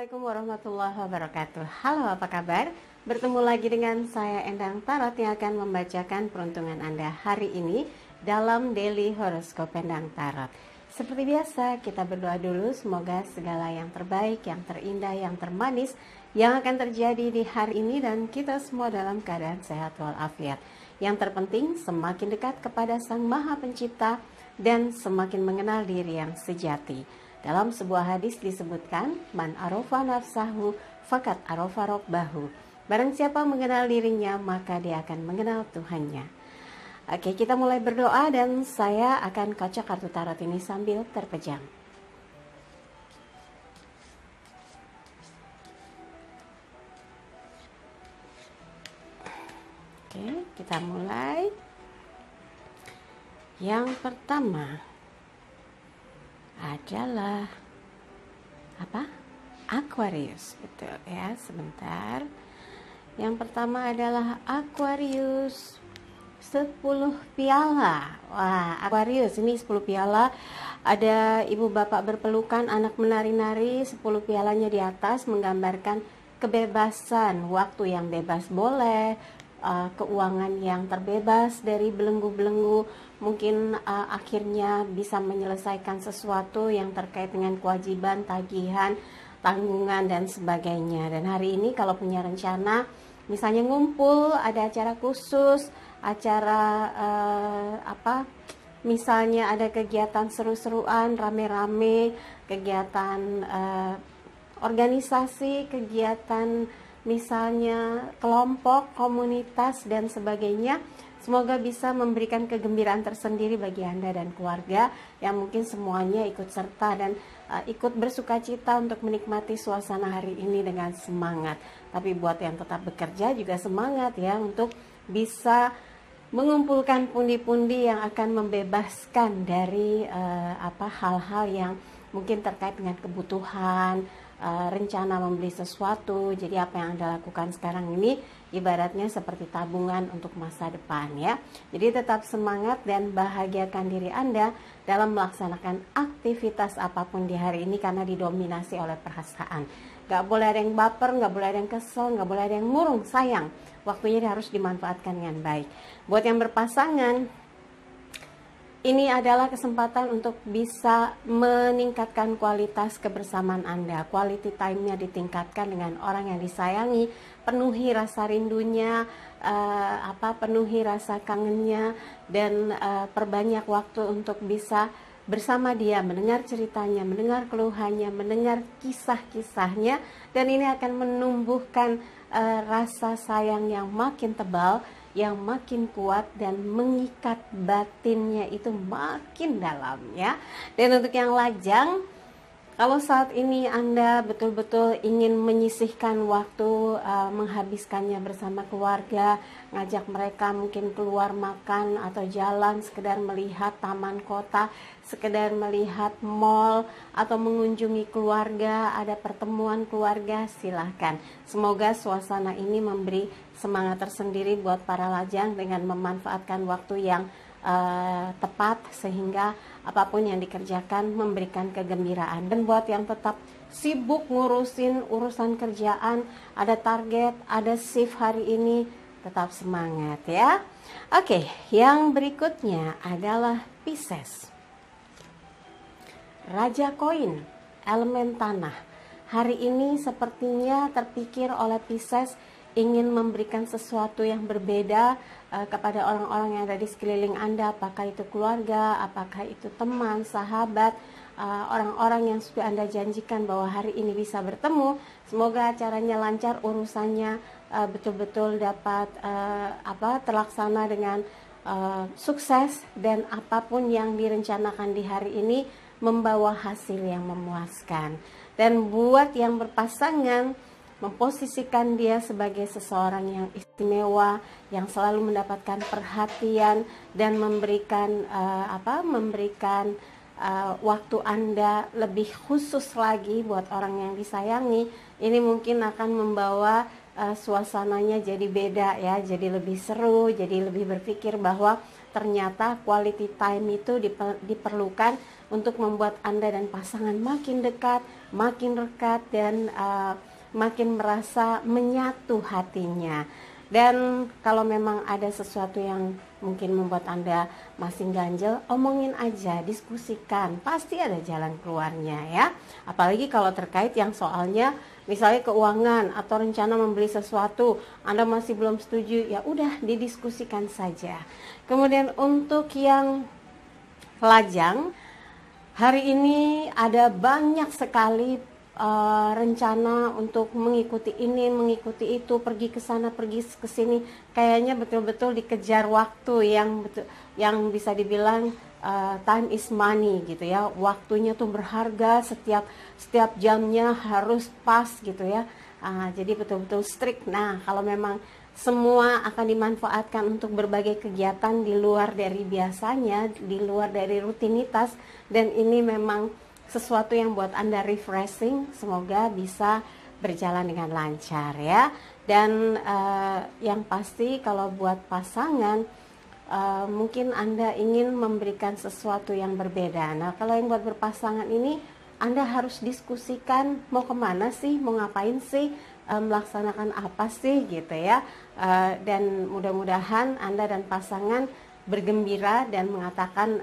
Assalamualaikum warahmatullahi wabarakatuh. Halo, apa kabar? Bertemu lagi dengan saya Endang Tarot yang akan membacakan peruntungan Anda hari ini dalam Daily Horoscope Endang Tarot. Seperti biasa, kita berdoa dulu semoga segala yang terbaik, yang terindah, yang termanis yang akan terjadi di hari ini dan kita semua dalam keadaan sehat walafiat. Yang terpenting semakin dekat kepada Sang Maha Pencipta dan semakin mengenal diri yang sejati. Dalam sebuah hadis disebutkan, man arofa nafsahu fakat arofa robbahu. Barang siapa mengenal dirinya, maka dia akan mengenal Tuhannya. Oke, kita mulai berdoa dan saya akan kocok kartu tarot ini sambil terpejam. Oke, kita mulai. Yang pertama adalah apa? Aquarius, betul ya, sebentar. Yang pertama adalah Aquarius 10 piala. Wah, Aquarius ini 10 piala. Ada ibu bapak berpelukan, anak menari-nari, 10 pialanya di atas menggambarkan kebebasan, waktu yang bebas boleh, keuangan yang terbebas dari belenggu-belenggu, mungkin akhirnya bisa menyelesaikan sesuatu yang terkait dengan kewajiban, tagihan, tanggungan dan sebagainya. Dan hari ini kalau punya rencana misalnya ngumpul, ada acara khusus, acara misalnya ada kegiatan seru-seruan, rame-rame, kegiatan organisasi, kegiatan misalnya kelompok, komunitas dan sebagainya. Semoga bisa memberikan kegembiraan tersendiri bagi Anda dan keluarga yang mungkin semuanya ikut serta dan ikut bersukacita untuk menikmati suasana hari ini dengan semangat. Tapi buat yang tetap bekerja juga semangat ya untuk bisa mengumpulkan pundi-pundi yang akan membebaskan dari hal-hal yang mungkin terkait dengan kebutuhan, rencana membeli sesuatu. Jadi apa yang Anda lakukan sekarang ini ibaratnya seperti tabungan untuk masa depan ya. Jadi tetap semangat dan bahagiakan diri Anda dalam melaksanakan aktivitas apapun di hari ini karena didominasi oleh perasaan. Gak boleh ada yang baper, gak boleh ada yang kesel, gak boleh ada yang murung, sayang. Waktunya harus dimanfaatkan dengan baik. Buat yang berpasangan, ini adalah kesempatan untuk bisa meningkatkan kualitas kebersamaan Anda. Quality time-nya ditingkatkan dengan orang yang disayangi, penuhi rasa rindunya, penuhi rasa kangennya, dan perbanyak waktu untuk bisa bersama dia, mendengar ceritanya, mendengar keluhannya, mendengar kisah-kisahnya, dan ini akan menumbuhkan rasa sayang yang makin tebal, yang makin kuat dan mengikat batinnya itu makin dalam ya. Dan untuk yang lajang, kalau saat ini Anda betul-betul ingin menyisihkan waktu, menghabiskannya bersama keluarga, ngajak mereka mungkin keluar makan atau jalan, sekedar melihat taman kota, sekedar melihat mall, atau mengunjungi keluarga, ada pertemuan keluarga, silahkan. Semoga suasana ini memberi semangat tersendiri buat para lajang dengan memanfaatkan waktu yang tepat sehingga apapun yang dikerjakan memberikan kegembiraan. Dan buat yang tetap sibuk ngurusin urusan kerjaan, ada target, ada shift hari ini, tetap semangat ya. Oke, yang berikutnya adalah Pisces. Raja koin, elemen tanah. Hari ini sepertinya terpikir oleh Pisces ingin memberikan sesuatu yang berbeda kepada orang-orang yang ada di sekeliling Anda, apakah itu keluarga, apakah itu teman, sahabat, orang-orang yang sudah Anda janjikan bahwa hari ini bisa bertemu. Semoga acaranya lancar, urusannya betul-betul dapat terlaksana dengan sukses, dan apapun yang direncanakan di hari ini membawa hasil yang memuaskan. Dan buat yang berpasangan, memposisikan dia sebagai seseorang yang istimewa, yang selalu mendapatkan perhatian dan memberikan waktu Anda lebih khusus lagi buat orang yang disayangi. Ini mungkin akan membawa suasananya jadi beda ya, jadi lebih seru, jadi lebih berpikir bahwa ternyata quality time itu diperlukan untuk membuat Anda dan pasangan makin dekat, makin rekat, dan makin merasa menyatu hatinya. Dan kalau memang ada sesuatu yang mungkin membuat Anda masih ganjel, omongin aja, diskusikan, pasti ada jalan keluarnya ya. Apalagi kalau terkait yang soalnya misalnya keuangan atau rencana membeli sesuatu, Anda masih belum setuju, ya udah didiskusikan saja. Kemudian untuk yang lajang, hari ini ada banyak sekali rencana untuk mengikuti ini, mengikuti itu, pergi ke sana, pergi ke sini. Kayaknya betul-betul dikejar waktu yang bisa dibilang time is money gitu ya. Waktunya tuh berharga, setiap jamnya harus pas gitu ya. Jadi betul-betul strict. Nah, kalau memang semua akan dimanfaatkan untuk berbagai kegiatan di luar dari biasanya, di luar dari rutinitas, dan ini memang sesuatu yang buat Anda refreshing, semoga bisa berjalan dengan lancar ya. Dan yang pasti kalau buat pasangan, mungkin Anda ingin memberikan sesuatu yang berbeda. Nah, kalau yang buat berpasangan ini, Anda harus diskusikan mau kemana sih, mau ngapain sih, melaksanakan apa sih gitu ya. Dan mudah-mudahan Anda dan pasangan bergembira dan mengatakan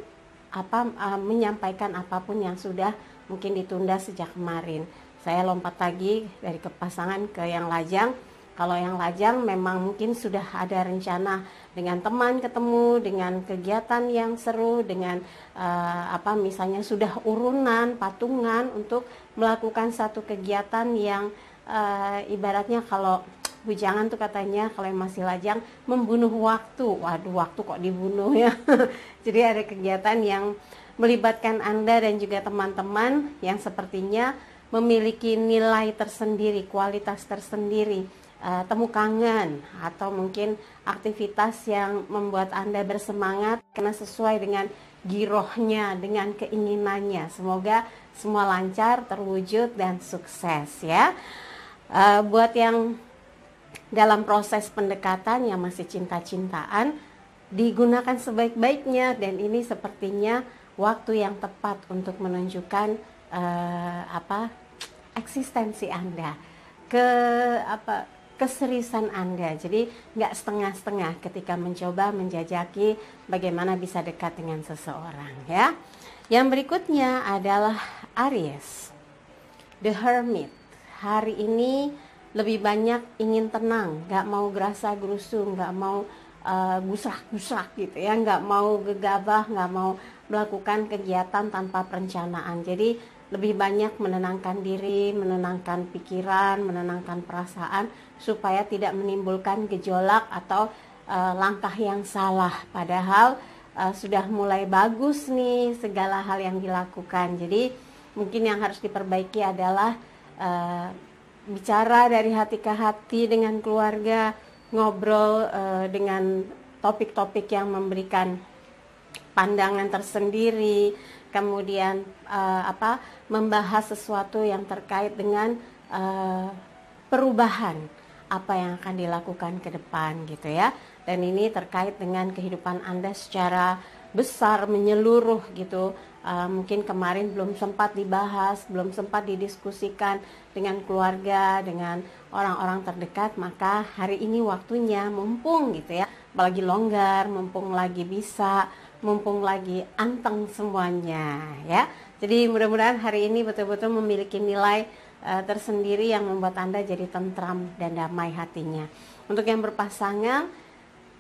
menyampaikan apapun yang sudah mungkin ditunda sejak kemarin. Saya lompat lagi dari ke pasangan ke yang lajang. Kalau yang lajang memang mungkin sudah ada rencana dengan teman ketemu, dengan kegiatan yang seru, dengan misalnya sudah urunan, patungan untuk melakukan satu kegiatan yang ibaratnya kalau bujangan tuh katanya kalau yang masih lajang membunuh waktu. Waduh, waktu kok dibunuh ya. Jadi ada kegiatan yang melibatkan Anda dan juga teman-teman yang sepertinya memiliki nilai tersendiri, kualitas tersendiri, temu kangen, atau mungkin aktivitas yang membuat Anda bersemangat karena sesuai dengan girohnya, dengan keinginannya. Semoga semua lancar, terwujud, dan sukses ya. Buat yang dalam proses pendekatan yang masih cinta-cintaan, digunakan sebaik-baiknya, dan ini sepertinya waktu yang tepat untuk menunjukkan eksistensi Anda, keseriusan Anda. Jadi nggak setengah-setengah ketika mencoba menjajaki bagaimana bisa dekat dengan seseorang ya. Yang berikutnya adalah Aries, The Hermit. Hari ini lebih banyak ingin tenang, nggak mau gerasa gerusu, nggak mau gusrak-gusrak gitu ya, nggak mau gegabah, nggak mau melakukan kegiatan tanpa perencanaan. Jadi lebih banyak menenangkan diri, menenangkan pikiran, menenangkan perasaan supaya tidak menimbulkan gejolak atau langkah yang salah. Padahal sudah mulai bagus nih segala hal yang dilakukan. Jadi mungkin yang harus diperbaiki adalah bicara dari hati ke hati dengan keluarga, ngobrol dengan topik-topik yang memberikan pandangan tersendiri, kemudian membahas sesuatu yang terkait dengan perubahan apa yang akan dilakukan ke depan gitu ya. Dan ini terkait dengan kehidupan Anda secara besar, menyeluruh gitu. Mungkin kemarin belum sempat dibahas, belum sempat didiskusikan dengan keluarga, dengan orang-orang terdekat, maka hari ini waktunya, mumpung gitu ya, apalagi longgar, mumpung lagi bisa, mumpung lagi anteng semuanya ya. Jadi mudah-mudahan hari ini betul-betul memiliki nilai tersendiri yang membuat Anda jadi tentram dan damai hatinya. Untuk yang berpasangan,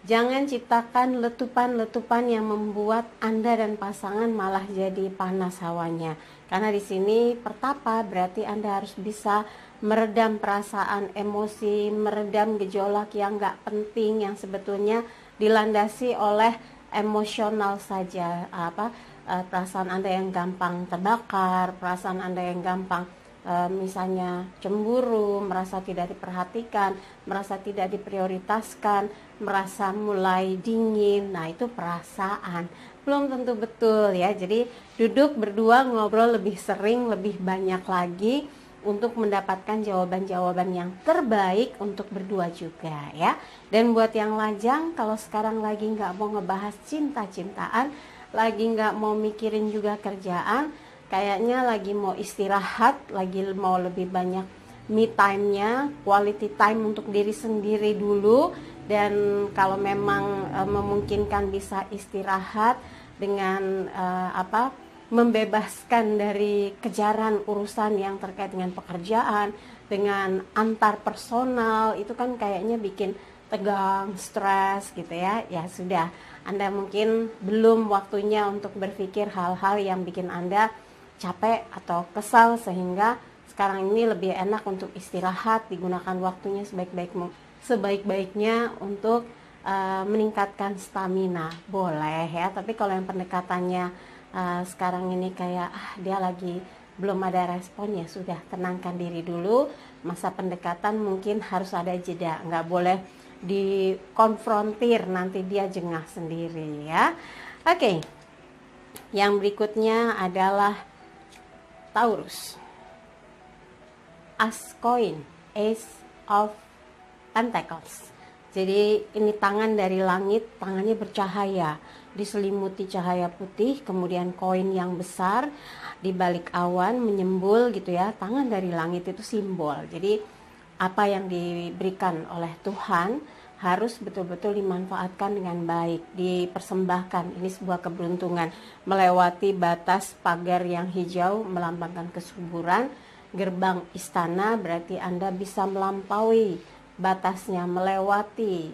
jangan ciptakan letupan-letupan yang membuat Anda dan pasangan malah jadi panas hawanya. Karena di sini pertapa berarti Anda harus bisa meredam perasaan, emosi, meredam gejolak yang gak penting, yang sebetulnya dilandasi oleh emosional saja. Perasaan Anda yang gampang terbakar, perasaan Anda yang gampang misalnya cemburu, merasa tidak diperhatikan, merasa tidak diprioritaskan, merasa mulai dingin. Nah, itu perasaan, belum tentu betul ya. Jadi duduk berdua, ngobrol lebih sering, lebih banyak lagi untuk mendapatkan jawaban-jawaban yang terbaik untuk berdua juga ya. Dan buat yang lajang, kalau sekarang lagi nggak mau ngebahas cinta-cintaan, lagi nggak mau mikirin juga kerjaan, kayaknya lagi mau istirahat, lagi mau lebih banyak me time-nya, quality time untuk diri sendiri dulu. Dan kalau memang memungkinkan bisa istirahat dengan membebaskan dari kejaran urusan yang terkait dengan pekerjaan, dengan antar personal, itu kan kayaknya bikin tegang, stres gitu ya. Ya sudah, Anda mungkin belum waktunya untuk berpikir hal-hal yang bikin Anda capek atau kesal, sehingga sekarang ini lebih enak untuk istirahat, digunakan waktunya sebaik-baiknya untuk meningkatkan stamina. Boleh ya, tapi kalau yang pendekatannya sekarang ini kayak dia lagi belum ada respon, ya sudah, tenangkan diri dulu. Masa pendekatan mungkin harus ada jeda, nggak boleh dikonfrontir, nanti dia jengah sendiri ya. Oke, yang berikutnya adalah Taurus. As coin, Ace of Pentacles. Jadi ini tangan dari langit, tangannya bercahaya, diselimuti cahaya putih, kemudian koin yang besar di balik awan menyembul gitu ya. Tangan dari langit itu simbol. Jadi apa yang diberikan oleh Tuhan harus betul-betul dimanfaatkan dengan baik, dipersembahkan. Ini sebuah keberuntungan, melewati batas pagar yang hijau melambangkan kesuburan. Gerbang istana berarti Anda bisa melampaui batasnya, melewati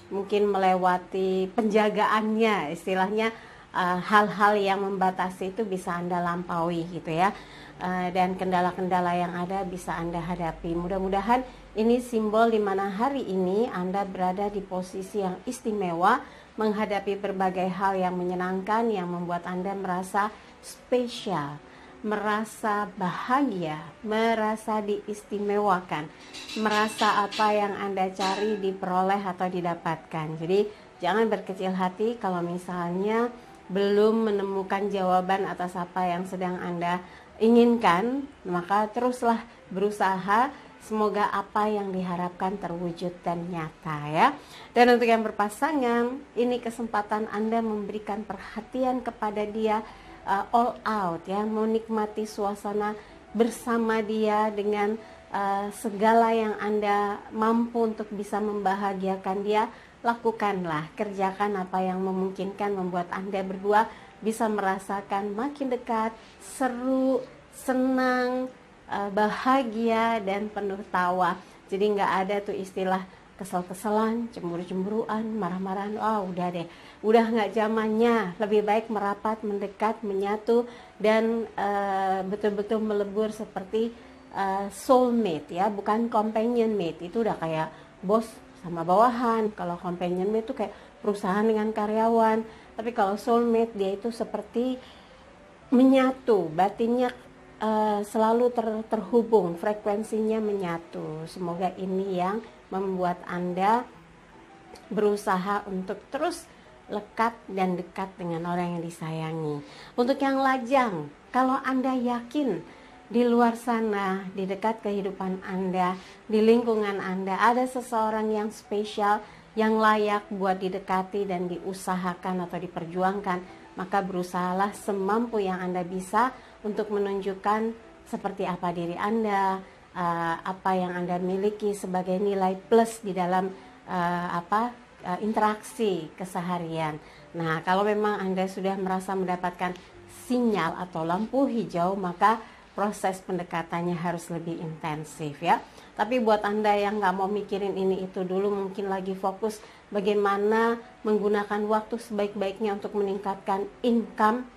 mungkin melewati penjagaannya, istilahnya hal-hal yang membatasi itu bisa Anda lampaui gitu ya. Dan kendala-kendala yang ada bisa Anda hadapi. Mudah-mudahan ini simbol di mana hari ini Anda berada di posisi yang istimewa, menghadapi berbagai hal yang menyenangkan, yang membuat Anda merasa spesial, merasa bahagia, merasa diistimewakan, merasa apa yang Anda cari diperoleh atau didapatkan. Jadi jangan berkecil hati kalau misalnya belum menemukan jawaban atas apa yang sedang Anda inginkan, maka teruslah berusaha. Semoga apa yang diharapkan terwujud dan nyata ya. Dan untuk yang berpasangan, ini kesempatan Anda memberikan perhatian kepada dia all out ya, menikmati suasana bersama dia dengan segala yang Anda mampu untuk bisa membahagiakan dia. Lakukanlah, kerjakan apa yang memungkinkan membuat Anda berdua bisa merasakan makin dekat, seru, senang, bahagia dan penuh tawa. Jadi nggak ada tuh istilah kesel-keselan, cemburu-cemburuan, marah-marahan. Udah deh, udah nggak zamannya. Lebih baik merapat, mendekat, menyatu, dan betul-betul melebur seperti soulmate ya, bukan companion mate. Itu udah kayak bos sama bawahan. Kalau companion mate itu kayak perusahaan dengan karyawan. Tapi kalau soulmate, dia itu seperti menyatu, batinnya selalu terhubung, frekuensinya menyatu. Semoga ini yang membuat Anda berusaha untuk terus lekat dan dekat dengan orang yang disayangi. Untuk yang lajang, kalau Anda yakin di luar sana, di dekat kehidupan Anda, di lingkungan Anda, ada seseorang yang spesial, yang layak buat didekati dan diusahakan atau diperjuangkan, maka berusahalah semampu yang Anda bisa untuk menunjukkan seperti apa diri Anda, apa yang Anda miliki sebagai nilai plus di dalam interaksi keseharian. Nah, kalau memang Anda sudah merasa mendapatkan sinyal atau lampu hijau, maka proses pendekatannya harus lebih intensif ya. Tapi buat Anda yang nggak mau mikirin ini itu dulu, mungkin lagi fokus bagaimana menggunakan waktu sebaik-baiknya untuk meningkatkan income,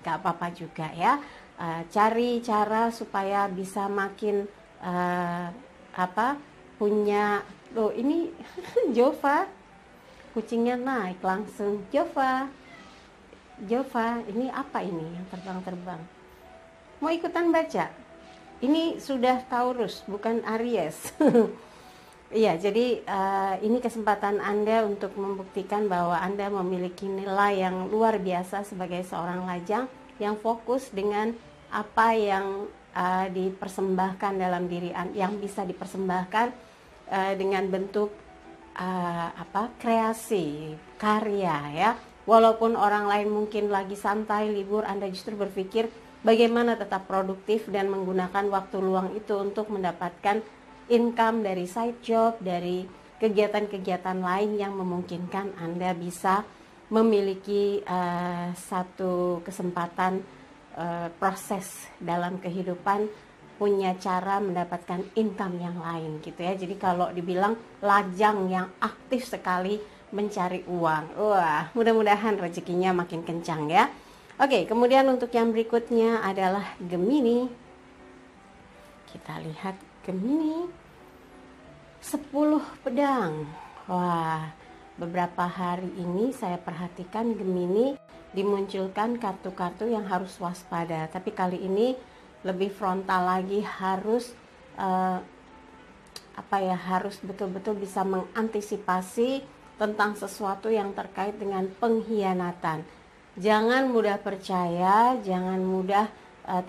nggak apa-apa juga ya. Cari cara supaya bisa makin punya. Loh, ini Jova kucingnya naik langsung. Jova, ini apa ini yang terbang-terbang? Mau ikutan baca? Ini sudah Taurus, bukan Aries. Iya, jadi ini kesempatan Anda untuk membuktikan bahwa Anda memiliki nilai yang luar biasa sebagai seorang lajang yang fokus dengan apa yang dipersembahkan dalam diri, yang bisa dipersembahkan dengan bentuk kreasi, karya ya. Walaupun orang lain mungkin lagi santai, libur, Anda justru berpikir bagaimana tetap produktif dan menggunakan waktu luang itu untuk mendapatkan income dari side job, dari kegiatan-kegiatan lain yang memungkinkan Anda bisa memiliki satu kesempatan proses dalam kehidupan, punya cara mendapatkan income yang lain gitu ya. Jadi kalau dibilang lajang yang aktif sekali mencari uang, wah mudah-mudahan rezekinya makin kencang ya. Oke, kemudian untuk yang berikutnya adalah Gemini. Kita lihat Gemini, 10 pedang. Wah, beberapa hari ini saya perhatikan Gemini dimunculkan kartu-kartu yang harus waspada. Tapi kali ini lebih frontal lagi, harus harus betul-betul bisa mengantisipasi tentang sesuatu yang terkait dengan pengkhianatan. Jangan mudah percaya, jangan mudah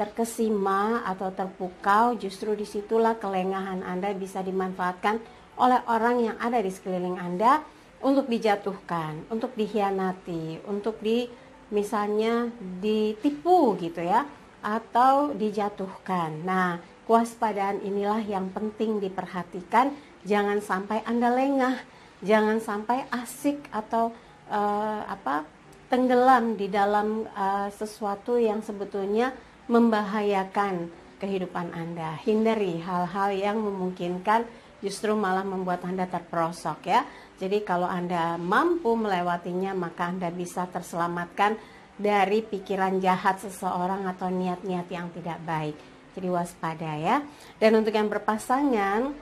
terkesima atau terpukau. Justru disitulah kelengahan Anda bisa dimanfaatkan oleh orang yang ada di sekeliling Anda untuk dijatuhkan, untuk dikhianati, untuk misalnya ditipu gitu ya, atau dijatuhkan. Nah, kewaspadaan inilah yang penting diperhatikan. Jangan sampai Anda lengah, jangan sampai asik atau tenggelam di dalam sesuatu yang sebetulnya membahayakan kehidupan Anda. Hindari hal-hal yang memungkinkan justru malah membuat Anda terperosok ya. Jadi kalau Anda mampu melewatinya, maka Anda bisa terselamatkan dari pikiran jahat seseorang atau niat-niat yang tidak baik. Jadi waspada ya. Dan untuk yang berpasangan,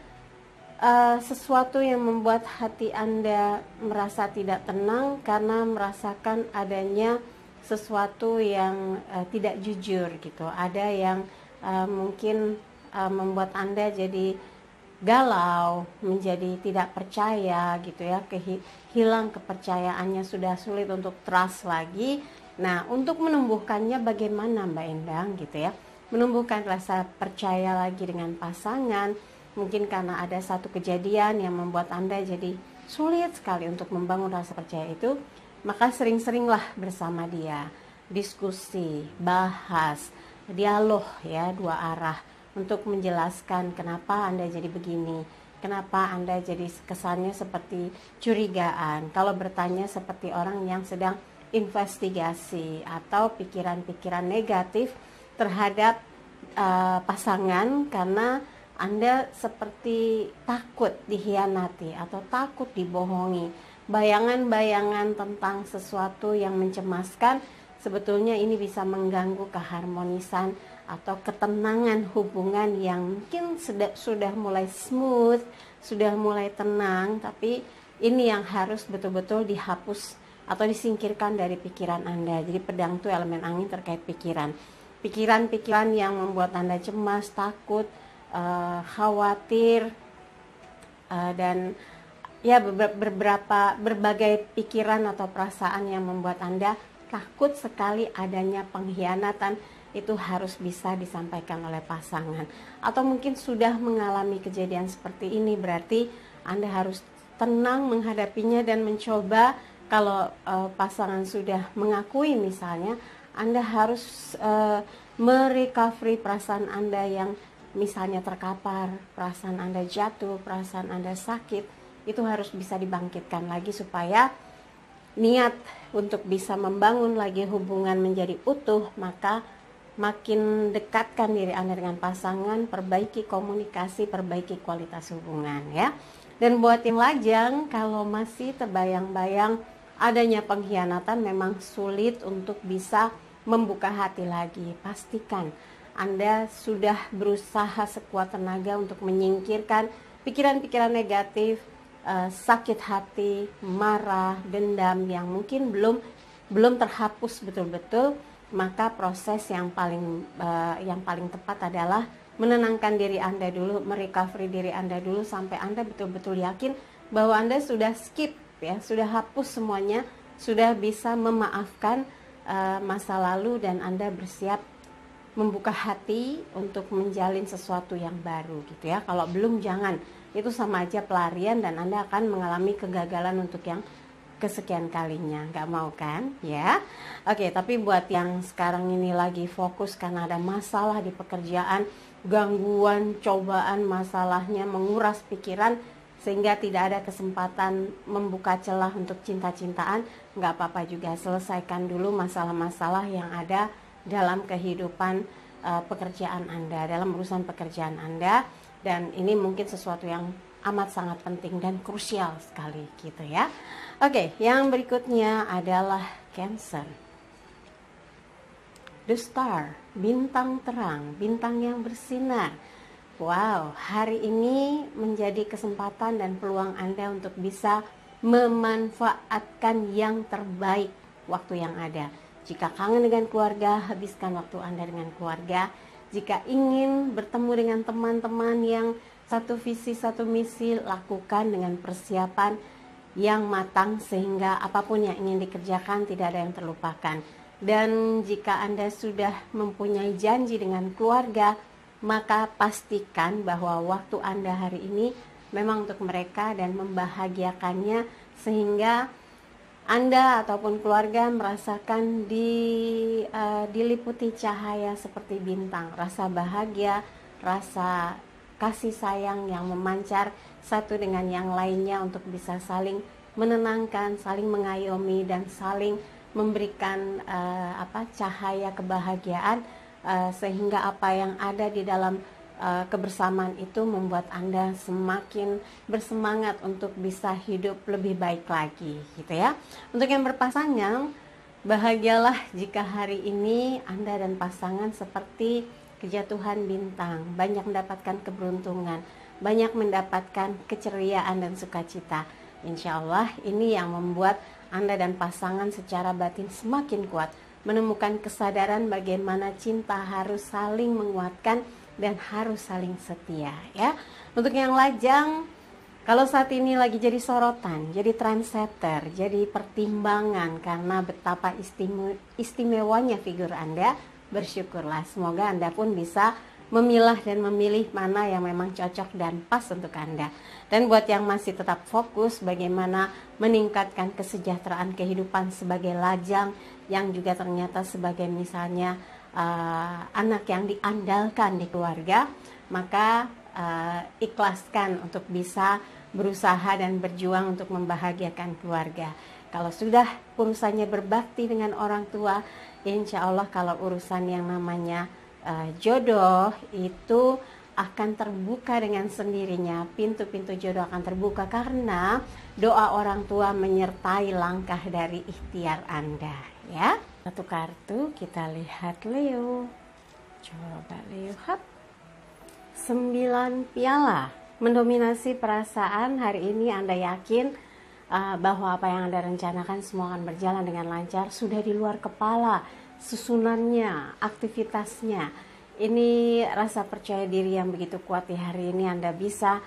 sesuatu yang membuat hati Anda merasa tidak tenang karena merasakan adanya sesuatu yang tidak jujur gitu. Ada yang mungkin membuat Anda jadi galau, menjadi tidak percaya gitu ya, hilang kepercayaannya, sudah sulit untuk trust lagi. Nah, untuk menumbuhkannya bagaimana Mbak Endang gitu ya, menumbuhkan rasa percaya lagi dengan pasangan, mungkin karena ada satu kejadian yang membuat Anda jadi sulit sekali untuk membangun rasa percaya itu, maka sering-seringlah bersama dia, diskusi, bahas, dialog ya, dua arah, untuk menjelaskan kenapa Anda jadi begini, kenapa Anda jadi kesannya seperti curigaan, kalau bertanya seperti orang yang sedang investigasi, atau pikiran-pikiran negatif terhadap pasangan karena Anda seperti takut dikhianati atau takut dibohongi. Bayangan-bayangan tentang sesuatu yang mencemaskan, sebetulnya ini bisa mengganggu keharmonisan atau ketenangan hubungan yang mungkin sudah mulai smooth, sudah mulai tenang, tapi ini yang harus betul-betul dihapus atau disingkirkan dari pikiran Anda. Jadi pedang itu elemen angin terkait pikiran. Pikiran-pikiran yang membuat Anda cemas, takut, khawatir, dan ya berbagai pikiran atau perasaan yang membuat Anda takut sekali adanya pengkhianatan, itu harus bisa disampaikan oleh pasangan. Atau mungkin sudah mengalami kejadian seperti ini, berarti Anda harus tenang menghadapinya dan mencoba. Kalau pasangan sudah mengakui misalnya, Anda harus merecovery perasaan Anda yang misalnya terkapar, perasaan Anda jatuh, perasaan Anda sakit, itu harus bisa dibangkitkan lagi supaya niat untuk bisa membangun lagi hubungan menjadi utuh. Maka makin dekatkan diri Anda dengan pasangan, perbaiki komunikasi, perbaiki kualitas hubungan ya. Dan buat yang lajang, kalau masih terbayang-bayang adanya pengkhianatan, memang sulit untuk bisa membuka hati lagi. Pastikan Anda sudah berusaha sekuat tenaga untuk menyingkirkan pikiran-pikiran negatif, sakit hati, marah, dendam yang mungkin belum terhapus betul-betul. Maka proses yang paling tepat adalah menenangkan diri Anda dulu, merecovery diri Anda dulu sampai Anda betul-betul yakin bahwa Anda sudah skip ya, sudah hapus semuanya, sudah bisa memaafkan masa lalu, dan Anda bersiap membuka hati untuk menjalin sesuatu yang baru gitu ya. Kalau belum, jangan itu sama aja pelarian dan Anda akan mengalami kegagalan untuk yang kesekian kalinya. Nggak mau kan ya? Oke, tapi buat yang sekarang ini lagi fokus karena ada masalah di pekerjaan, gangguan, cobaan, masalahnya menguras pikiran sehingga tidak ada kesempatan membuka celah untuk cinta-cintaan, nggak apa-apa juga, selesaikan dulu masalah-masalah yang ada dalam kehidupan pekerjaan Anda, dalam urusan pekerjaan Anda, dan ini mungkin sesuatu yang amat sangat penting dan krusial sekali gitu ya. Oke, yang berikutnya adalah Cancer. The Star, bintang terang, bintang yang bersinar. Wow, hari ini menjadi kesempatan dan peluang Anda untuk bisa memanfaatkan yang terbaik waktu yang ada. Jika kangen dengan keluarga, habiskan waktu Anda dengan keluarga. Jika ingin bertemu dengan teman-teman yang satu visi, satu misi, lakukan dengan persiapan yang matang sehingga apapun yang ingin dikerjakan tidak ada yang terlupakan. Dan jika Anda sudah mempunyai janji dengan keluarga, maka pastikan bahwa waktu Anda hari ini memang untuk mereka dan membahagiakannya sehingga Anda ataupun keluarga merasakan diliputi cahaya seperti bintang, rasa bahagia, rasa kasih sayang yang memancar satu dengan yang lainnya untuk bisa saling menenangkan, saling mengayomi dan saling memberikan cahaya kebahagiaan. Sehingga apa yang ada di dalam kebersamaan itu membuat Anda semakin bersemangat untuk bisa hidup lebih baik lagi gitu ya. Untuk yang berpasangan, bahagialah jika hari ini Anda dan pasangan seperti kejatuhan bintang, banyak mendapatkan keberuntungan, banyak mendapatkan keceriaan dan sukacita. Insya Allah ini yang membuat Anda dan pasangan secara batin semakin kuat, menemukan kesadaran bagaimana cinta harus saling menguatkan dan harus saling setia ya. Untuk yang lajang, kalau saat ini lagi jadi sorotan, jadi trendsetter, jadi pertimbangan karena betapa istimewanya figur Anda, bersyukurlah, semoga Anda pun bisa memilah dan memilih mana yang memang cocok dan pas untuk Anda. Dan buat yang masih tetap fokus bagaimana meningkatkan kesejahteraan kehidupan sebagai lajang yang juga ternyata sebagai misalnya anak yang diandalkan di keluarga, maka ikhlaskan untuk bisa berusaha dan berjuang untuk membahagiakan keluarga. Kalau sudah urusannya berbakti dengan orang tua, insya Allah kalau urusan yang namanya jodoh itu akan terbuka dengan sendirinya. Pintu-pintu jodoh akan terbuka karena doa orang tua menyertai langkah dari ikhtiar Anda ya. Satu kartu kita lihat Leo. Coba Leo, 9 piala mendominasi perasaan. Hari ini Anda yakin bahwa apa yang Anda rencanakan semua akan berjalan dengan lancar, sudah di luar kepala susunannya, aktivitasnya. Ini rasa percaya diri yang begitu kuat di hari ini. Anda bisa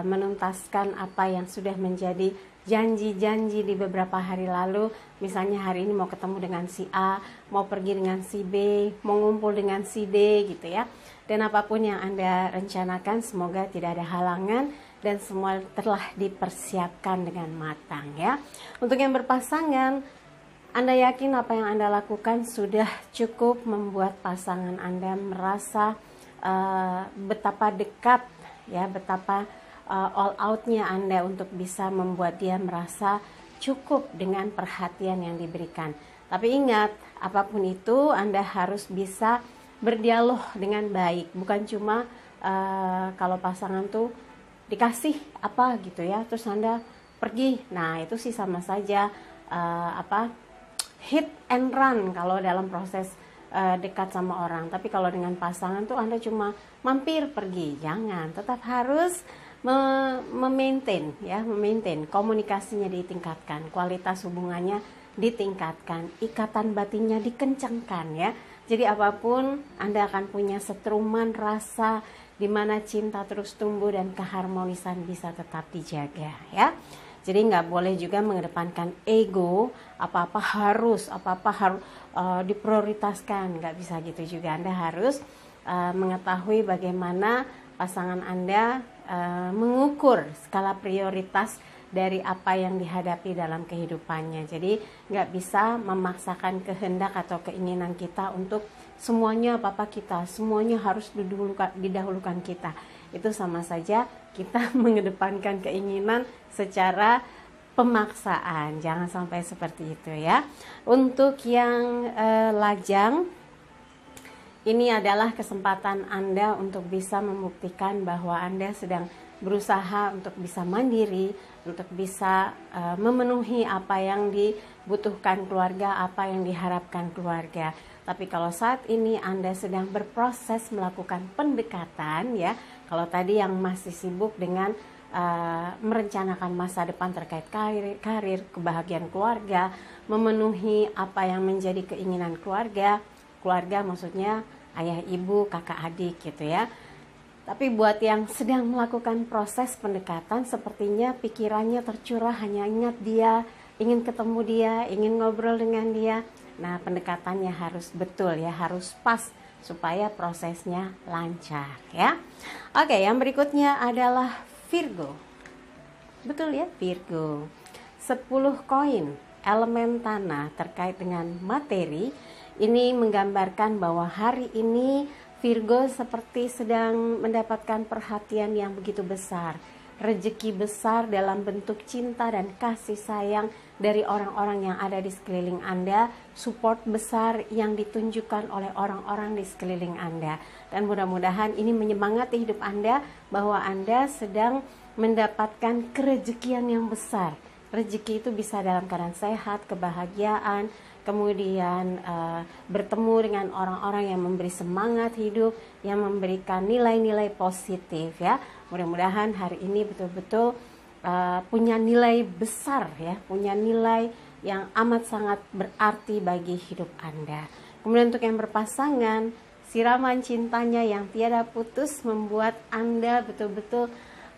menuntaskan apa yang sudah menjadi janji-janji di beberapa hari lalu. Misalnya hari ini mau ketemu dengan si A, mau pergi dengan si B, mau ngumpul dengan si D gitu ya. Dan apapun yang Anda rencanakan semoga tidak ada halangan dan semua telah dipersiapkan dengan matang ya. Untuk yang berpasangan, Anda yakin apa yang Anda lakukan sudah cukup membuat pasangan Anda merasa betapa dekat ya, betapa all outnya Anda untuk bisa membuat dia merasa cukup dengan perhatian yang diberikan. Tapi ingat, apapun itu Anda harus bisa berdialog dengan baik, bukan cuma kalau pasangan tuh dikasih apa gitu ya, terus Anda pergi. Nah itu sih sama saja hit and run kalau dalam proses dekat sama orang. Tapi kalau dengan pasangan tuh Anda cuma mampir pergi, jangan. Tetap harus memaintain ya, memaintain komunikasinya ditingkatkan, kualitas hubungannya ditingkatkan, ikatan batinnya dikencangkan ya. Jadi apapun Anda akan punya setruman rasa di mana cinta terus tumbuh dan keharmonisan bisa tetap dijaga ya. Jadi nggak boleh juga mengedepankan ego, apa-apa harus diprioritaskan, nggak bisa gitu juga. Anda harus mengetahui bagaimana pasangan Anda mengukur skala prioritas dari apa yang dihadapi dalam kehidupannya. Jadi nggak bisa memaksakan kehendak atau keinginan kita untuk semuanya papa kita, semuanya harus didahulukan kita. Itu sama saja kita mengedepankan keinginan secara pemaksaan. Jangan sampai seperti itu ya. Untuk yang lajang, ini adalah kesempatan Anda untuk bisa membuktikan bahwa Anda sedang berusaha untuk bisa mandiri, untuk bisa memenuhi apa yang dibutuhkan keluarga, apa yang diharapkan keluarga. Tapi kalau saat ini Anda sedang berproses melakukan pendekatan ya, kalau tadi yang masih sibuk dengan merencanakan masa depan terkait karir, kebahagiaan keluarga, memenuhi apa yang menjadi keinginan keluarga maksudnya ayah, ibu, kakak, adik gitu ya. Tapi buat yang sedang melakukan proses pendekatan, sepertinya pikirannya tercurah hanya ingat dia, ingin ketemu dia, ingin ngobrol dengan dia. Nah, pendekatannya harus betul ya, harus pas supaya prosesnya lancar ya. Oke, yang berikutnya adalah Virgo. Betul ya, Virgo. 10 koin elemen tanah terkait dengan materi. Ini menggambarkan bahwa hari ini Virgo seperti sedang mendapatkan perhatian yang begitu besar, rezeki besar dalam bentuk cinta dan kasih sayang dari orang-orang yang ada di sekeliling Anda, support besar yang ditunjukkan oleh orang-orang di sekeliling Anda. Dan mudah-mudahan ini menyemangati hidup Anda bahwa Anda sedang mendapatkan kerejekian yang besar. Rezeki itu bisa dalam keadaan sehat, kebahagiaan, kemudian bertemu dengan orang-orang yang memberi semangat hidup, yang memberikan nilai-nilai positif ya. Mudah-mudahan hari ini betul-betul punya nilai besar ya, punya nilai yang amat sangat berarti bagi hidup Anda. Kemudian untuk yang berpasangan, siraman cintanya yang tiada putus membuat Anda betul-betul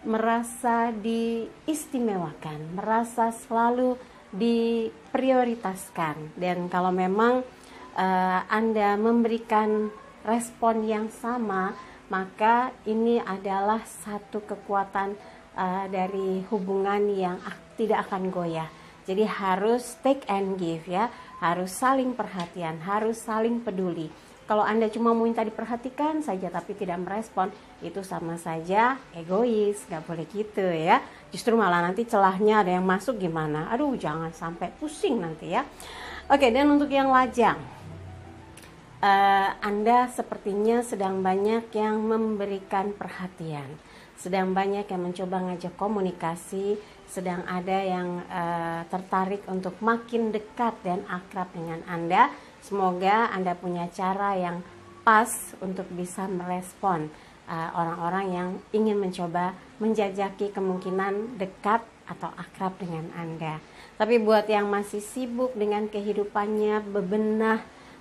merasa diistimewakan, merasa selalu diprioritaskan. Dan kalau memang Anda memberikan respon yang sama, maka ini adalah satu kekuatan dari hubungan yang tidak akan goyah. Jadi harus take and give ya, harus saling perhatian, harus saling peduli. Kalau Anda cuma minta diperhatikan saja tapi tidak merespon, itu sama saja egois, gak boleh gitu ya. Justru malah nanti celahnya ada yang masuk gimana, aduh jangan sampai pusing nanti ya. Oke, dan untuk yang lajang, Anda sepertinya sedang banyak yang memberikan perhatian, sedang banyak yang mencoba ngajak komunikasi, sedang ada yang tertarik untuk makin dekat dan akrab dengan Anda. Semoga Anda punya cara yang pas untuk bisa merespon orang-orang yang ingin mencoba menjajaki kemungkinan dekat atau akrab dengan Anda. Tapi buat yang masih sibuk dengan kehidupannya,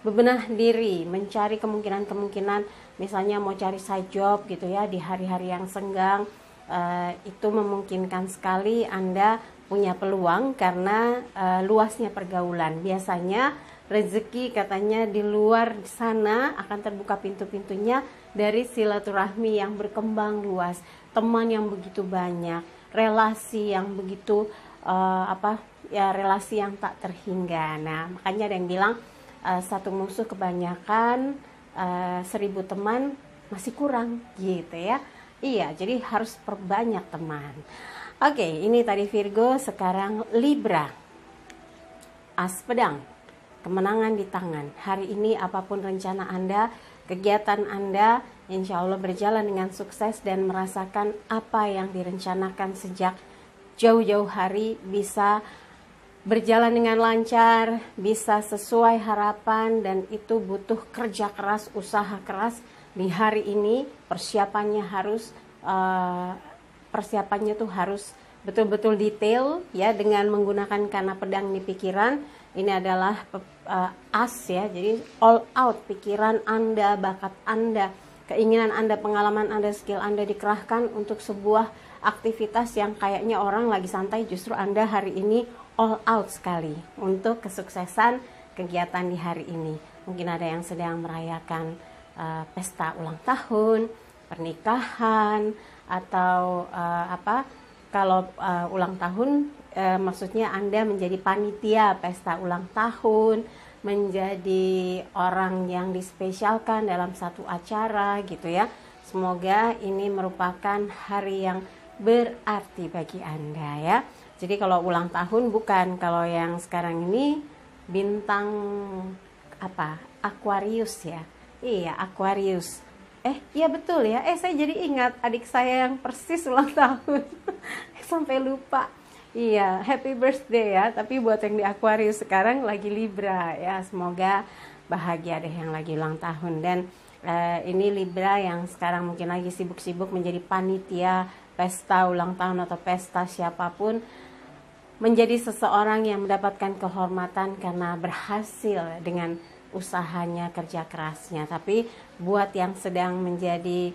bebenah diri, mencari kemungkinan-kemungkinan, misalnya mau cari side job gitu ya di hari-hari yang senggang, itu memungkinkan sekali Anda punya peluang karena luasnya pergaulan. Biasanya rezeki katanya di luar sana akan terbuka pintu-pintunya dari silaturahmi yang berkembang luas, teman yang begitu banyak, relasi yang begitu relasi yang tak terhingga. Nah, makanya ada yang bilang satu musuh kebanyakan, 1000 teman masih kurang gitu ya. Iya, jadi harus perbanyak teman. Oke, ini tadi Virgo. Sekarang Libra, As pedang, kemenangan di tangan. Hari ini apapun rencana Anda, kegiatan Anda, insya Allah berjalan dengan sukses dan merasakan apa yang direncanakan sejak jauh-jauh hari bisa berjalan dengan lancar, bisa sesuai harapan, dan itu butuh kerja keras, usaha keras. Di hari ini persiapannya tuh harus betul-betul detail ya, dengan menggunakan kana pedang di pikiran. Ini adalah as ya, jadi all out pikiran Anda, bakat Anda, keinginan Anda, pengalaman Anda, skill Anda dikerahkan untuk sebuah aktivitas yang kayaknya orang lagi santai, justru Anda hari ini all out sekali untuk kesuksesan kegiatan di hari ini. Mungkin ada yang sedang merayakan pesta ulang tahun, pernikahan, atau kalau ulang tahun maksudnya Anda menjadi panitia pesta ulang tahun, menjadi orang yang dispesialkan dalam satu acara gitu ya. Semoga ini merupakan hari yang berarti bagi Anda ya. Jadi kalau ulang tahun bukan, kalau yang sekarang ini bintang Aquarius ya. Iya, Aquarius. Iya betul ya. Saya jadi ingat adik saya yang persis ulang tahun. Sampai lupa. Iya, happy birthday ya. Tapi buat yang di Aquarius sekarang lagi Libra ya. Semoga bahagia deh yang lagi ulang tahun. Dan ini Libra yang sekarang mungkin lagi sibuk-sibuk menjadi panitia pesta ulang tahun atau pesta siapapun. Menjadi seseorang yang mendapatkan kehormatan karena berhasil dengan usahanya, kerja kerasnya. Tapi buat yang sedang menjadi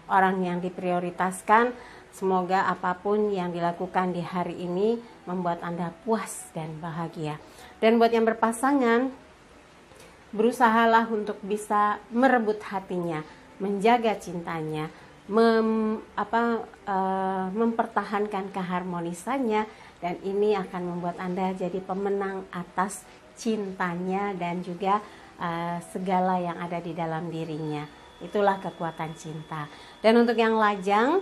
orang yang diprioritaskan, semoga apapun yang dilakukan di hari ini membuat Anda puas dan bahagia. Dan buat yang berpasangan, berusahalah untuk bisa merebut hatinya, menjaga cintanya, mempertahankan keharmonisannya, dan ini akan membuat Anda jadi pemenang atas cintanya dan juga segala yang ada di dalam dirinya. Itulah kekuatan cinta. Dan untuk yang lajang,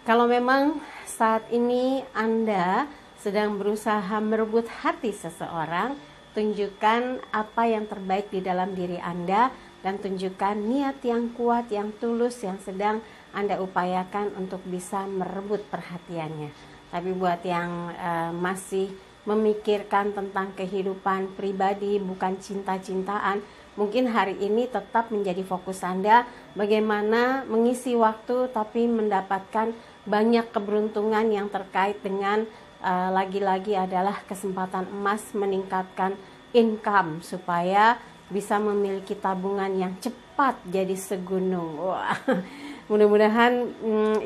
kalau memang saat ini Anda sedang berusaha merebut hati seseorang, tunjukkan apa yang terbaik di dalam diri Anda dan tunjukkan niat yang kuat, yang tulus yang sedang Anda upayakan untuk bisa merebut perhatiannya. Tapi buat yang masih memikirkan tentang kehidupan pribadi, bukan cinta-cintaan, mungkin hari ini tetap menjadi fokus Anda bagaimana mengisi waktu tapi mendapatkan banyak keberuntungan yang terkait dengan lagi-lagi adalah kesempatan emas meningkatkan income supaya bisa memiliki tabungan yang cepat jadi segunung. Wah, mudah-mudahan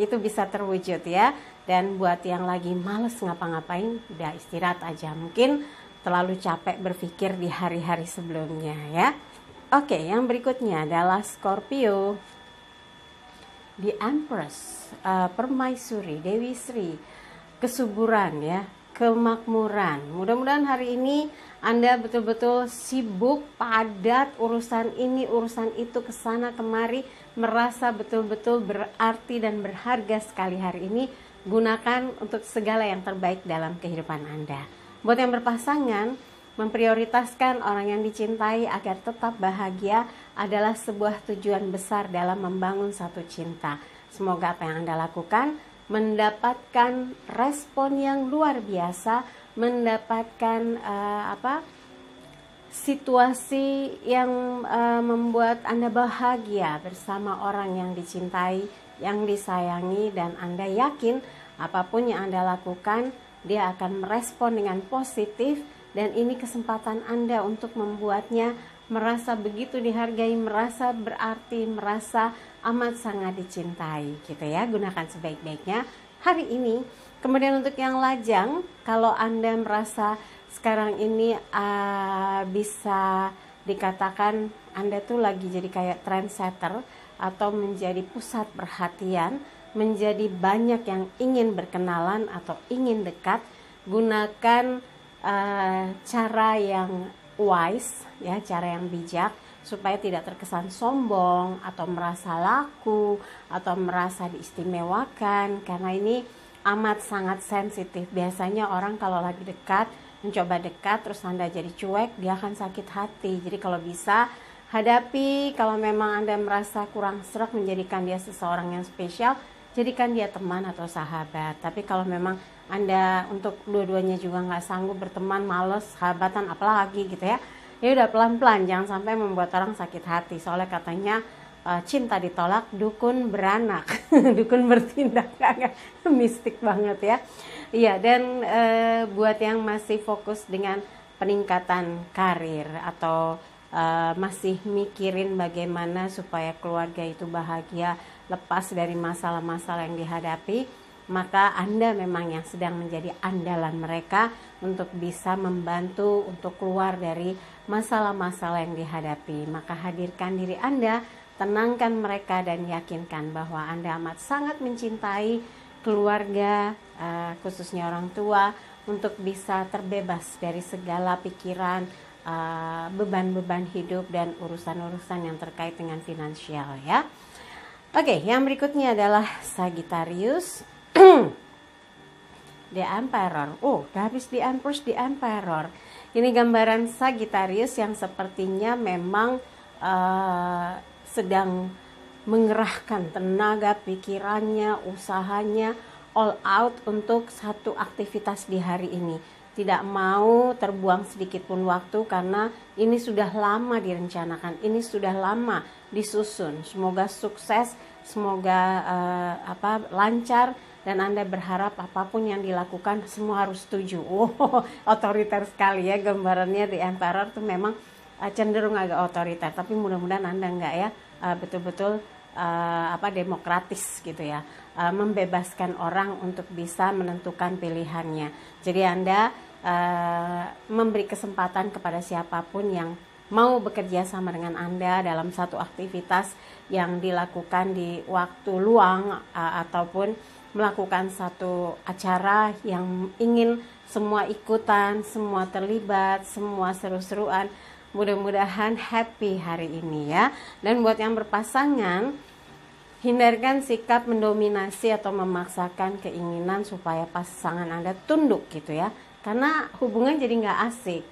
itu bisa terwujud ya. Dan buat yang lagi males ngapa-ngapain, udah istirahat aja. Mungkin terlalu capek berpikir di hari-hari sebelumnya ya. Oke, yang berikutnya adalah Scorpio. The Empress, Permaisuri, Dewi Sri, kesuburan ya, kemakmuran. Mudah-mudahan hari ini Anda betul-betul sibuk, padat, urusan ini, urusan itu, kesana kemari, merasa betul-betul berarti dan berharga sekali hari ini. Gunakan untuk segala yang terbaik dalam kehidupan Anda. Buat yang berpasangan, memprioritaskan orang yang dicintai agar tetap bahagia adalah sebuah tujuan besar dalam membangun satu cinta. Semoga apa yang Anda lakukan mendapatkan respon yang luar biasa, mendapatkan situasi yang membuat Anda bahagia bersama orang yang dicintai, yang disayangi, dan Anda yakin apapun yang Anda lakukan dia akan merespon dengan positif, dan ini kesempatan Anda untuk membuatnya merasa begitu dihargai, merasa berarti, merasa amat sangat dicintai gitu ya. Gunakan sebaik-baiknya hari ini. Kemudian untuk yang lajang, kalau Anda merasa sekarang ini bisa dikatakan Anda tuh lagi jadi kayak trendsetter atau menjadi pusat perhatian, menjadi banyak yang ingin berkenalan atau ingin dekat, gunakan cara yang wise ya, cara yang bijak supaya tidak terkesan sombong atau merasa laku atau merasa diistimewakan, karena ini amat sangat sensitif. Biasanya orang kalau lagi dekat, mencoba dekat terus Anda jadi cuek, dia akan sakit hati. Jadi kalau bisa hadapi. Kalau memang Anda merasa kurang serak menjadikan dia seseorang yang spesial, jadikan dia teman atau sahabat. Tapi kalau memang Anda untuk dua-duanya juga nggak sanggup berteman, males, sahabatan apalagi gitu ya, ya udah pelan-pelan, jangan sampai membuat orang sakit hati. Soalnya katanya cinta ditolak, dukun beranak. Dukun bertindak, mistik banget ya. Iya, dan buat yang masih fokus dengan peningkatan karir atau masih mikirin bagaimana supaya keluarga itu bahagia, lepas dari masalah-masalah yang dihadapi, maka Anda memang yang sedang menjadi andalan mereka untuk bisa membantu untuk keluar dari masalah-masalah yang dihadapi. Maka hadirkan diri Anda tenangkan mereka dan yakinkan bahwa Anda amat sangat mencintai keluarga, khususnya orang tua, untuk bisa terbebas dari segala pikiran, beban-beban hidup dan urusan-urusan yang terkait dengan finansial ya. Oke, yang berikutnya adalah Sagittarius. The Emperor. Udah habis The Empress, The Emperor. Ini gambaran Sagittarius yang sepertinya memang sedang mengerahkan tenaga, pikirannya, usahanya all out untuk satu aktivitas di hari ini. Tidak mau terbuang sedikit pun waktu karena ini sudah lama direncanakan, ini sudah lama disusun. Semoga sukses, semoga lancar, dan Anda berharap apapun yang dilakukan semua harus setuju. Otoriter sekali ya gambarannya. The Emperor tuh memang cenderung agak otoriter, tapi mudah-mudahan Anda enggak ya, betul-betul demokratis gitu ya, membebaskan orang untuk bisa menentukan pilihannya. Jadi Anda memberi kesempatan kepada siapapun yang mau bekerja sama dengan Anda dalam satu aktivitas yang dilakukan di waktu luang, ataupun melakukan satu acara yang ingin semua ikutan, semua terlibat, semua seru-seruan. Mudah-mudahan happy hari ini ya. Dan buat yang berpasangan, hindarkan sikap mendominasi atau memaksakan keinginan supaya pasangan Anda tunduk gitu ya. Karena hubungan jadi nggak asik,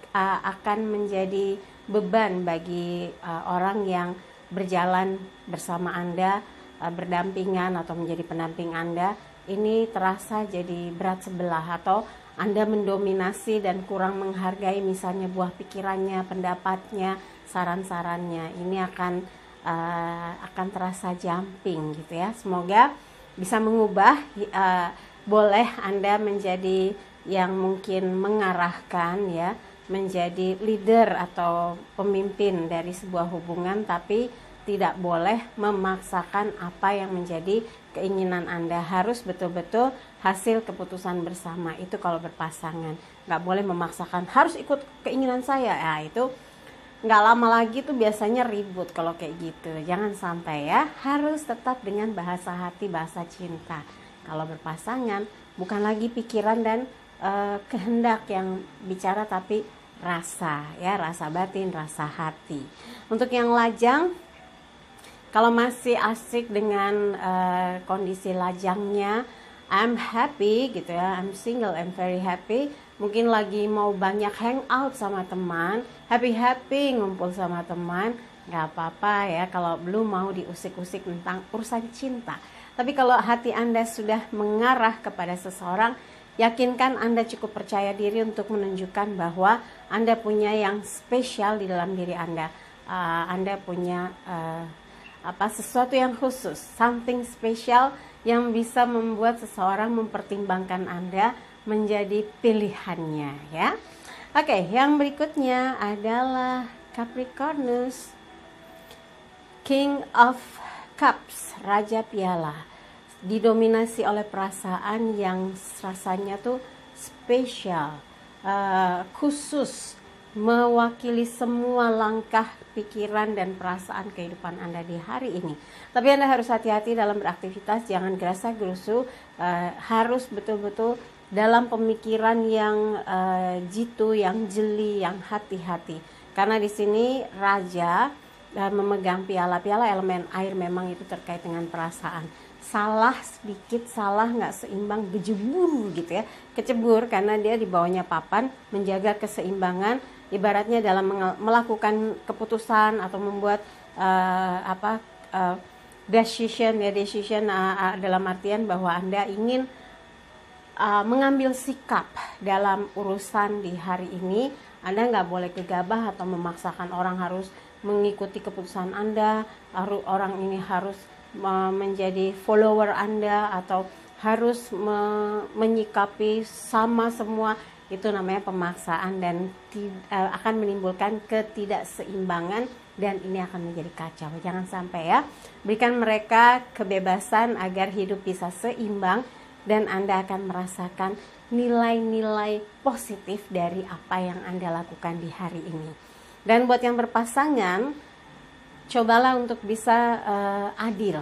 akan menjadi beban bagi orang yang berjalan bersama Anda, berdampingan atau menjadi pendamping Anda. Ini terasa jadi berat sebelah, atau Anda mendominasi dan kurang menghargai misalnya buah pikirannya, pendapatnya, saran-sarannya. Ini akan terasa jumping gitu ya. Semoga bisa mengubah. Boleh Anda menjadi yang mungkin mengarahkan ya, menjadi leader atau pemimpin dari sebuah hubungan, tapi tidak boleh memaksakan apa yang menjadi keinginan Anda. Harus betul-betul hasil keputusan bersama. Itu kalau berpasangan, nggak boleh memaksakan harus ikut keinginan saya. Ya itu nggak lama lagi tuh biasanya ribut kalau kayak gitu. Jangan sampai ya, harus tetap dengan bahasa hati, bahasa cinta. Kalau berpasangan bukan lagi pikiran dan kehendak yang bicara, tapi rasa ya, rasa batin, rasa hati. Untuk yang lajang, kalau masih asik dengan kondisi lajangnya, I'm happy gitu ya, I'm single, I'm very happy. Mungkin lagi mau banyak hangout sama teman, happy ngumpul sama teman, nggak apa-apa ya kalau belum mau diusik-usik tentang urusan cinta. Tapi kalau hati Anda sudah mengarah kepada seseorang, yakinkan Anda cukup percaya diri untuk menunjukkan bahwa Anda punya yang spesial di dalam diri Anda. Anda punya sesuatu yang khusus, something special yang bisa membuat seseorang mempertimbangkan Anda menjadi pilihannya ya. Oke, yang berikutnya adalah Capricornus, King of Cups, Raja Piala. Didominasi oleh perasaan yang rasanya tuh spesial, khusus, mewakili semua langkah, pikiran, dan perasaan kehidupan Anda di hari ini. Tapi Anda harus hati-hati dalam beraktivitas, jangan gerasa-gerusu, harus betul-betul dalam pemikiran yang jitu, yang jeli, yang hati-hati. Karena di sini Raja memegang piala elemen air, memang itu terkait dengan perasaan. Salah sedikit, salah nggak seimbang, gejebur gitu ya, kecebur karena dia di bawahnya papan, menjaga keseimbangan. Ibaratnya dalam melakukan keputusan atau membuat decision dalam artian bahwa Anda ingin mengambil sikap dalam urusan di hari ini. Anda nggak boleh gegabah atau memaksakan orang harus mengikuti keputusan Anda, orang ini harus menjadi follower Anda atau harus menyikapi sama semua. Itu namanya pemaksaan dan akan menimbulkan ketidakseimbangan, dan ini akan menjadi kacau. Jangan sampai ya. Berikan mereka kebebasan agar hidup bisa seimbang, dan Anda akan merasakan nilai-nilai positif dari apa yang Anda lakukan di hari ini. Dan buat yang berpasangan, cobalah untuk bisa adil,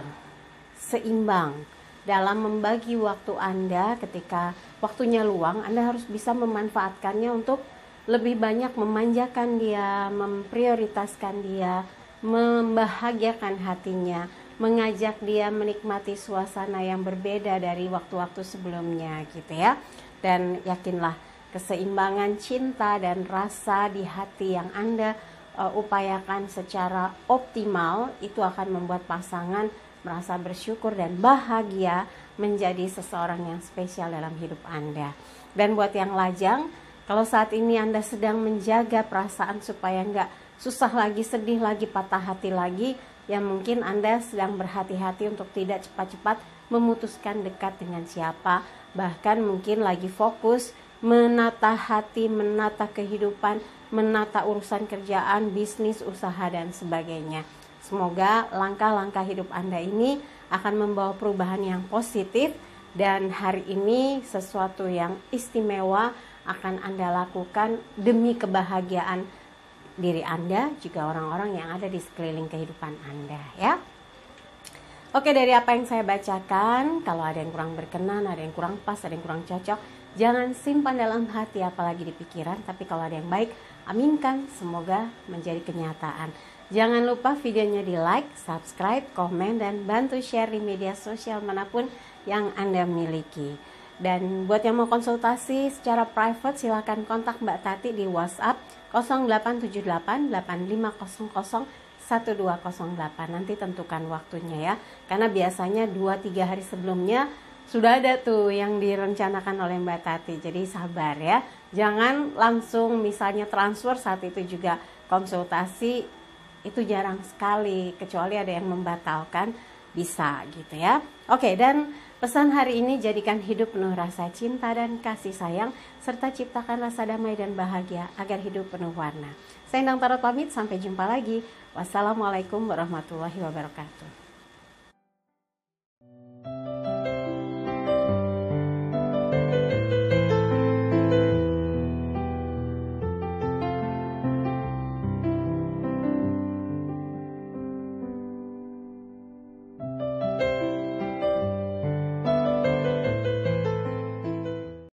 seimbang dalam membagi waktu Anda. Ketika waktunya luang, Anda harus bisa memanfaatkannya untuk lebih banyak memanjakan dia, memprioritaskan dia, membahagiakan hatinya, mengajak dia menikmati suasana yang berbeda dari waktu-waktu sebelumnya gitu ya. Dan yakinlah, keseimbangan cinta dan rasa di hati yang Anda upayakan secara optimal itu akan membuat pasangan merasa bersyukur dan bahagia menjadi seseorang yang spesial dalam hidup Anda. Dan buat yang lajang, kalau saat ini Anda sedang menjaga perasaan supaya nggak susah lagi, sedih lagi, patah hati lagi, ya mungkin Anda sedang berhati-hati untuk tidak cepat-cepat memutuskan dekat dengan siapa. Bahkan mungkin lagi fokus menata hati, menata kehidupan, menata urusan kerjaan, bisnis, usaha, dan sebagainya. Semoga langkah-langkah hidup Anda ini akan membawa perubahan yang positif, dan hari ini sesuatu yang istimewa akan Anda lakukan demi kebahagiaan diri Anda, juga orang-orang yang ada di sekeliling kehidupan Anda ya. Oke, dari apa yang saya bacakan, kalau ada yang kurang berkenan, ada yang kurang pas, ada yang kurang cocok, jangan simpan dalam hati apalagi di pikiran, tapi kalau ada yang baik, aminkan, semoga menjadi kenyataan. Jangan lupa videonya di like, subscribe, komen, dan bantu share di media sosial manapun yang Anda miliki. Dan buat yang mau konsultasi secara private, silakan kontak Mbak Tati di WhatsApp 0878 8500 1208. Nanti tentukan waktunya ya, karena biasanya 2-3 hari sebelumnya sudah ada tuh yang direncanakan oleh Mbak Tati. Jadi sabar ya, jangan langsung misalnya transfer saat itu juga konsultasi, itu jarang sekali, kecuali ada yang membatalkan, bisa gitu ya. Oke, dan pesan hari ini, jadikan hidup penuh rasa cinta dan kasih sayang, serta ciptakan rasa damai dan bahagia agar hidup penuh warna. Saya Endang Tarot pamit, sampai jumpa lagi. Wassalamualaikum warahmatullahi wabarakatuh.